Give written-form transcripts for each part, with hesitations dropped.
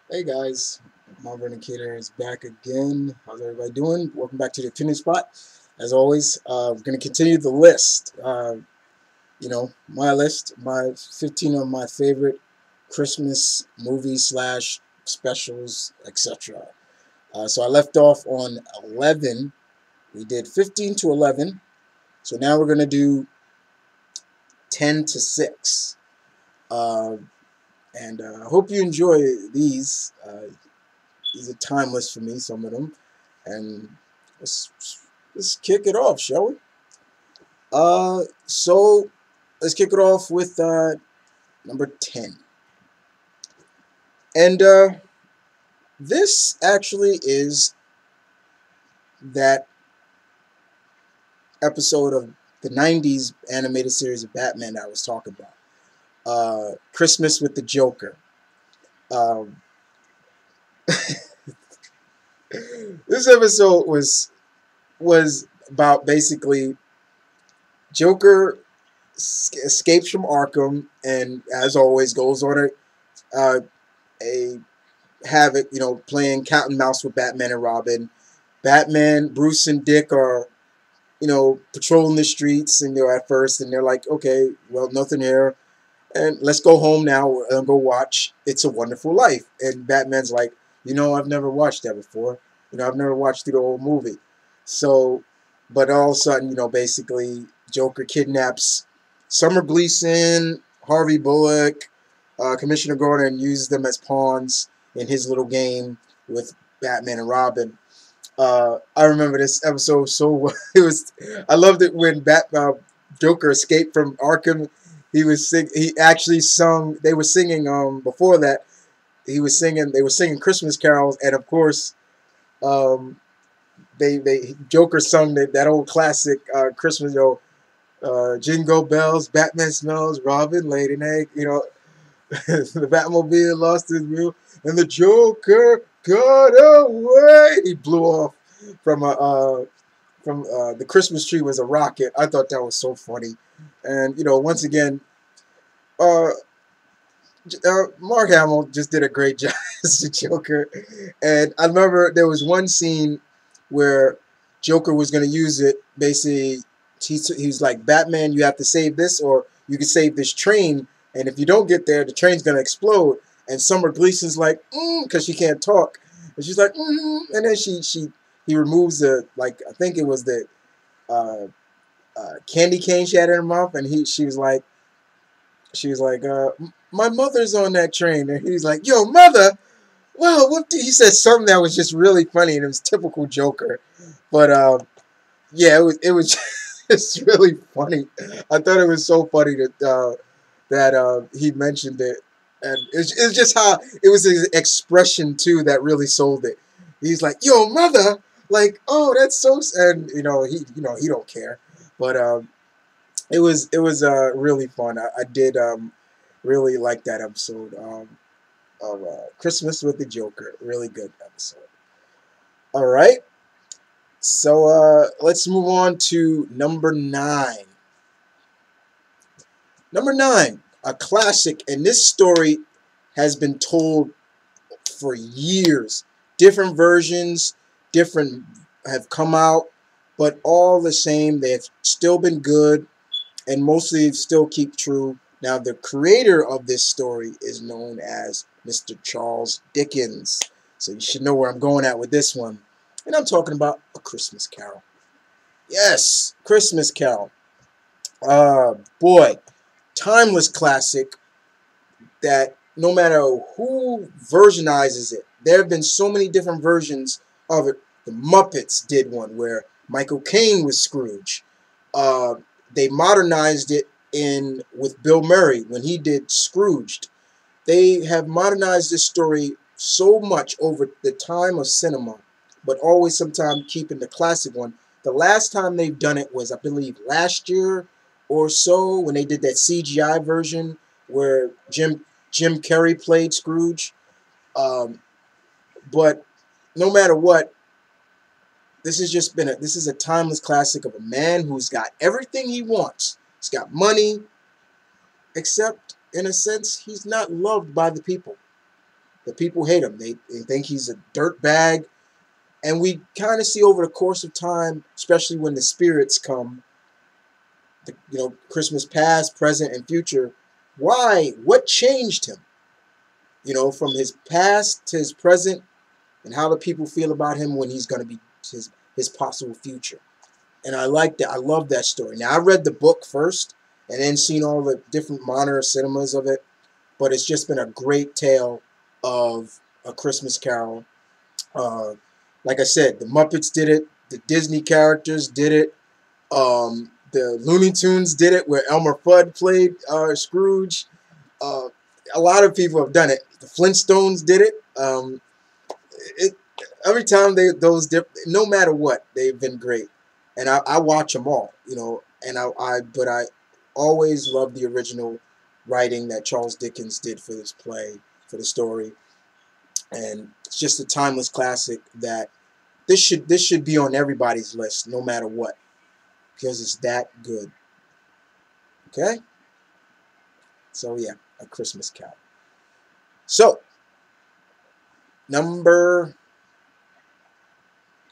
Hey guys, Marvin Indicator is back again. How's everybody doing? Welcome back to the tuning spot. As always, we're going to continue the list. My list, my 15 of my favorite Christmas movies slash specials, etc. So I left off on 11. We did 15 to 11. So now we're going to do 10 to 6. Uh, and I hope you enjoy these. These are timeless for me, some of them. And let's kick it off, shall we? So let's kick it off with number 10. And this actually is that episode of the 90s animated series of Batman that I was talking about. Christmas with the Joker. Um, this episode was about basically Joker escapes from Arkham and, as always, goes on a havoc, playing cat and mouse with Batman and Robin. Batman, Bruce, and Dick are, patrolling the streets, and they're at first, and they're like, okay, well, nothing here, and let's go home now and go watch It's a Wonderful Life. And Batman's like, I've never watched that before. I've never watched through the whole movie. So, but all of a sudden, basically, Joker kidnaps Summer Gleason, Harvey Bullock, Commissioner Gordon, and uses them as pawns in his little game with Batman and Robin. I remember this episode so well. It was, I loved it when Joker escaped from Arkham. He actually sung. They were singing. Before that, he was singing. They were singing Christmas carols, and of course, um, they Joker sung that old classic Christmas. Jingle bells, Batman smells, Robin laid an egg. The Batmobile lost his wheel, and the Joker got away. He blew off from the Christmas tree was a rocket. I thought that was so funny, and once again, uh, Mark Hamill just did a great job as the Joker. And I remember there was one scene where Joker was going to use it. Basically, he's like, Batman, you have to save this, or you can save this train. And if you don't get there, the train's going to explode. And Summer Gleason's like, because she can't talk. And she's like, and then he removes I think it was the uh, candy cane she had in her mouth. And she was like, my mother's on that train. And he's like, yo, mother? Well, he said something that was just really funny, and it was typical Joker. But yeah, it was just really funny. I thought it was so funny that he mentioned it, and it's just how it was his expression too that really sold it. He's like, "Yo, mother," like, "Oh, that's so," and he don't care, but it was really fun. I did really like that episode of Christmas with the Joker. Really good episode. All right, so let's move on to number 9. Number 9, a classic, and this story has been told for years. Different versions, different have come out, but all the same, they have still been good, and mostly still keep true. Now, the creator of this story is known as Mr. Charles Dickens. So you should know where I'm going at with this one. And I'm talking about A Christmas Carol. Yes, Christmas Carol. Boy, timeless classic that no matter who versionizes it, there have been so many different versions of it. The Muppets did one where Michael Caine was Scrooge. Uh, they modernized it in with Bill Murray when he did Scrooged. They have modernized this story so much over the time of cinema, but always sometimes keeping the classic one. The last time they've done it was, I believe, last year or so when they did that CGI version where Jim Carrey played Scrooge. Um, but no matter what, this is a timeless classic of a man who's got everything he wants. He's got money, except in a sense he's not loved by the people. The people hate him. They think he's a dirt bag. And we kind of see over the course of time, especially when the spirits come, Christmas past, present, and future, why? What changed him? From his past to his present, and how the people feel about him when he's going to be his possible future. And I like that. I love that story. Now, I read the book first and then seen all the different modern cinemas of it, but it's just been a great tale of A Christmas Carol. Uh, like I said, the Muppets did it. The Disney characters did it. The Looney Tunes did it, where Elmer Fudd played Scrooge. Uh, a lot of people have done it. The Flintstones did it. It every time no matter what, they've been great, and I watch them all. But I always love the original writing that Charles Dickens did for this play, for the story, and it's just a timeless classic that this should be on everybody's list, no matter what, because it's that good. Okay, so yeah, A Christmas Carol. So number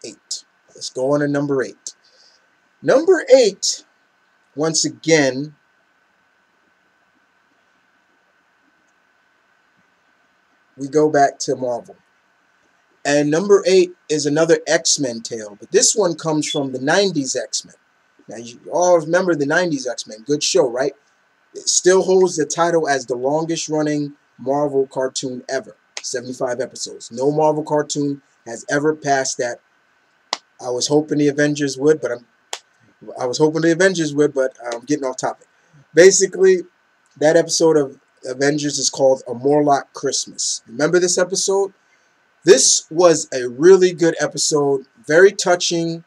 8. Let's go on to number 8. Number 8, once again, we go back to Marvel. And number 8 is another X-Men tale, but this one comes from the 90s X-Men. Now, you all remember the 90s X-Men. Good show, right? It still holds the title as the longest running Marvel cartoon ever. 75 episodes. No Marvel cartoon has ever passed that. I was hoping the Avengers would, but I'm getting off topic. Basically, that episode of Avengers is called A Morlock Christmas. Remember this episode? This was a really good episode. Very touching.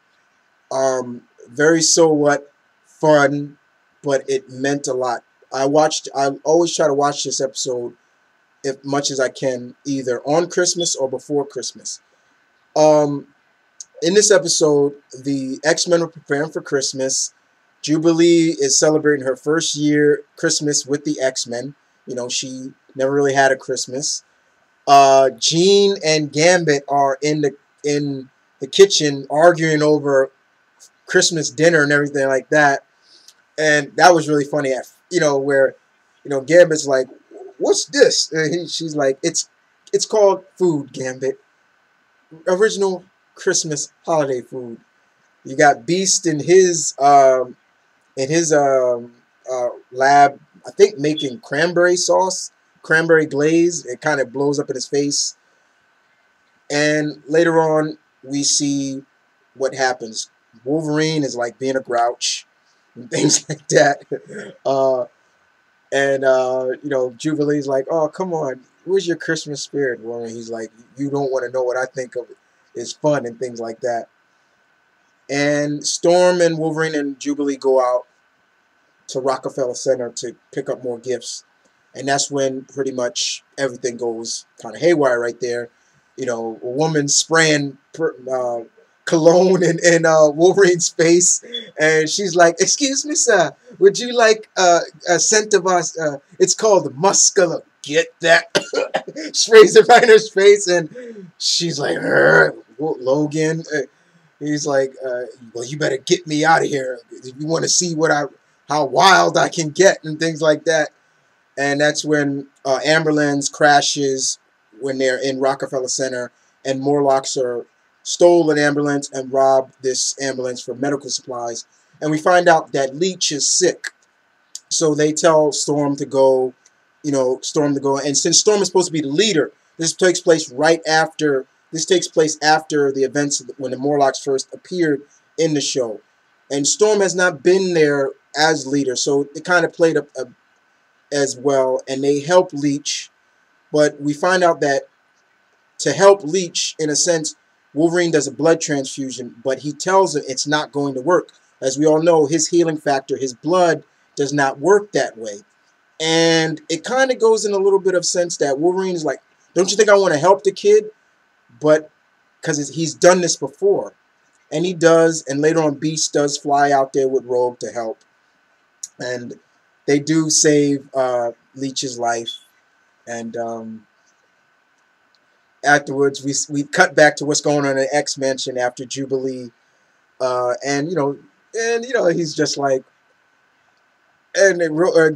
Very so what fun, but it meant a lot. I always try to watch this episode as much as I can, either on Christmas or before Christmas. In this episode, the X-Men are preparing for Christmas. Jubilee is celebrating her first year Christmas with the X-Men. She never really had a Christmas. Jean and Gambit are in the kitchen arguing over Christmas dinner and everything like that. And that was really funny where Gambit's like, "What's this?" And she's like, It's called food, Gambit. Original Christmas holiday food." You got Beast in his lab, I think, making cranberry sauce, cranberry glaze. It kind of blows up in his face. And later on, we see what happens. Wolverine is like being a grouch and things like that. Jubilee's like, "Oh, come on, where's your Christmas spirit, Warren?" He's like, "You don't want to know what I think of is fun," and things like that. And Storm and Wolverine and Jubilee go out to Rockefeller Center to pick up more gifts. And that's when pretty much everything goes kind of haywire right there. A woman spraying cologne in Wolverine's face. And she's like, "Excuse me, sir, would you like a scent of us? It's called Muscular." Get that? Sprays it right in his face. And she's like, Logan. He's like, "Well, you better get me out of here if you want to see how wild I can get," and things like that. And that's when Amberlands crashes when they're in Rockefeller Center, and Morlocks stole an ambulance and robbed this ambulance for medical supplies. And we find out that Leech is sick, so they tell Storm to go. And since Storm is supposed to be the leader, this takes place after the events when the Morlocks first appeared in the show. And Storm has not been there as leader, so it kind of played up as well. And they help Leech, but we find out that to help Leech, in a sense, Wolverine does a blood transfusion, but he tells him it's not going to work. As we all know, his healing factor, his blood, does not work that way. And it kind of goes in a little bit of sense that Wolverine is like, "Don't you think I want to help the kid?" But because he's done this before. And he does. And later on, Beast does fly out there with Rogue to help. And they do save Leech's life. And afterwards, we cut back to what's going on in X Mansion after Jubilee, and he's just like, and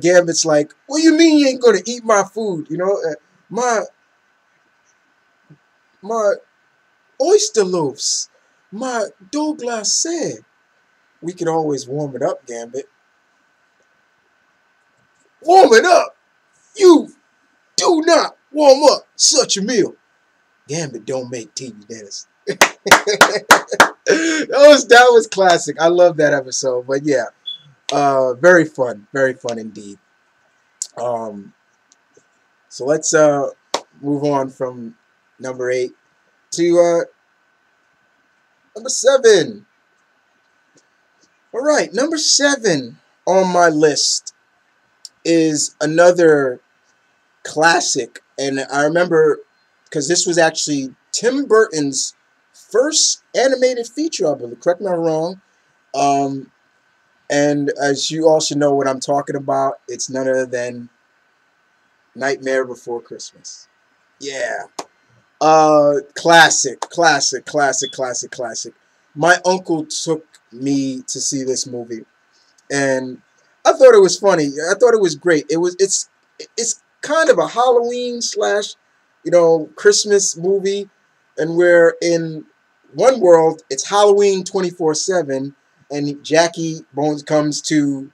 Gambit's like, "What do you mean you ain't gonna eat my food? My my oyster loaves, my Douglas said we could always warm it up, Gambit. Warm it up? You do not warm up such a meal. Gambit don't make TV, Dennis." That was classic. I love that episode. But yeah, very fun indeed. Um, so let's move on from number 8 to number 7. All right, number 7 on my list is another classic, and I remember because this was actually Tim Burton's first animated feature, I believe. Correct me if I'm wrong. And as you all should know what I'm talking about, it's none other than Nightmare Before Christmas. Yeah. Classic, classic, classic, classic, classic. My uncle took me to see this movie, and I thought it was funny. I thought it was great. It's kind of a Halloween slash, Christmas movie, and where in one world it's Halloween 24/7, and Jack Bones comes to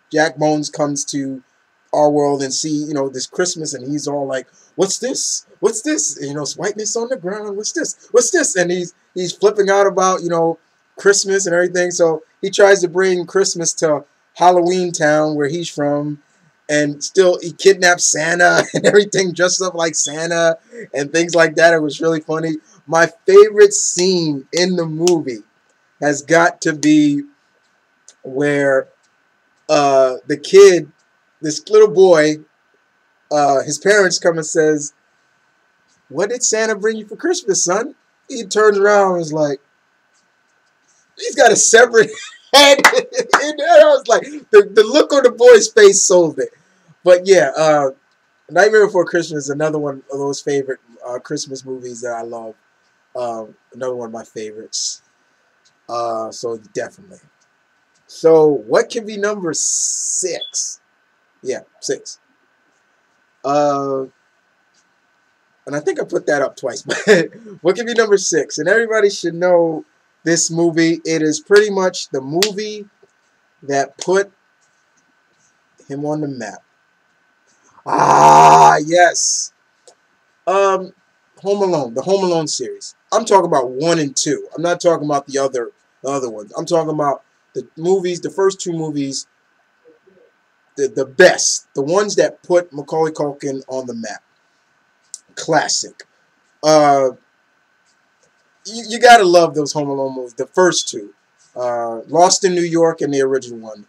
our world and see this Christmas, and he's all like, "What's this? What's this? It's whiteness on the ground. What's this? What's this?" And he's flipping out about Christmas and everything. So he tries to bring Christmas to Halloween Town where he's from, and still he kidnaps Santa and everything, dressed up like Santa and things like that. It was really funny. My favorite scene in the movie has got to be where the kid, this little boy, his parents come and says, "What did Santa bring you for Christmas, son?" He turns around and is like, he's got a separate head. And I was like, the look on the boy's face sold it. But yeah, Nightmare Before Christmas is another one of those favorite Christmas movies that I love. Another one of my favorites. So definitely. So what can be number 6? Yeah, 6. And I think I put that up twice. But what can be number 6? And everybody should know this movie. It is pretty much the movie that put him on the map. Ah, yes. Home Alone, the Home Alone series. I'm talking about 1 and 2. I'm not talking about the other ones. I'm talking about the movies, the first 2 movies, the best, the ones that put Macaulay Culkin on the map. Classic. You gotta love those Home Alone movies. The first 2, Lost in New York and the original one.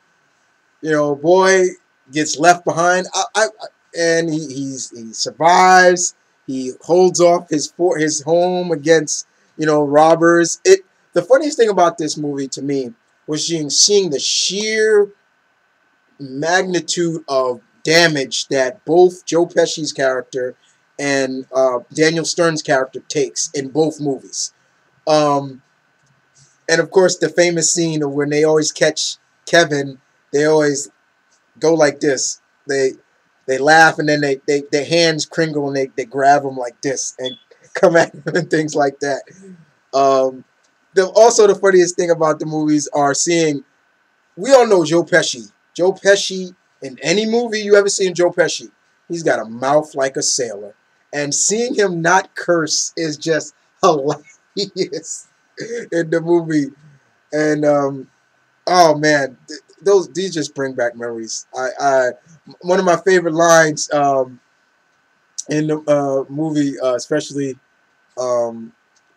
Boy gets left behind. And he survives. He holds off his home against robbers. The funniest thing about this movie to me was seeing the sheer magnitude of damage that both Joe Pesci's character and Daniel Stern's character takes in both movies. And of course, the famous scene of when they always catch Kevin, they always go like this. They laugh, and then their hands kringle, and they grab him like this and come at him and things like that. Also, the funniest thing about the movies are seeing, we all know Joe Pesci. Joe Pesci, in any movie you ever seen Joe Pesci, he's got a mouth like a sailor. And seeing him not curse is just hilarious in the movie. And, oh man, these just bring back memories. One of my favorite lines in the movie, especially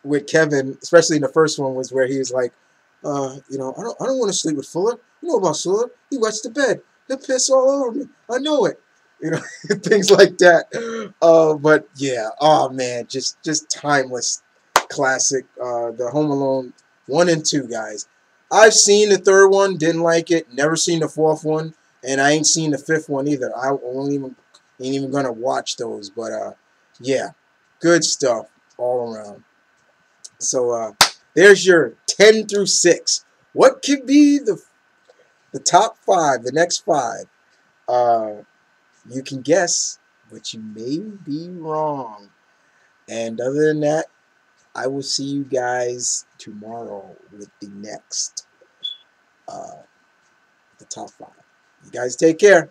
with Kevin, especially in the first one, was where he was like, I don't want to sleep with Fuller. You know about Fuller? He wets the bed. He'll piss all over me. I know it. Things like that. But yeah, oh man, just timeless classic. The Home Alone 1 and 2, guys. I've seen the third one, didn't like it. Never seen the fourth one, and I ain't seen the fifth one either. I ain't even gonna watch those. But yeah, good stuff all around. So there's your 10 through 6. What could be the top 5, the next 5? You can guess, but you may be wrong. And other than that, I will see you guys tomorrow with the next, the top 5. You guys take care.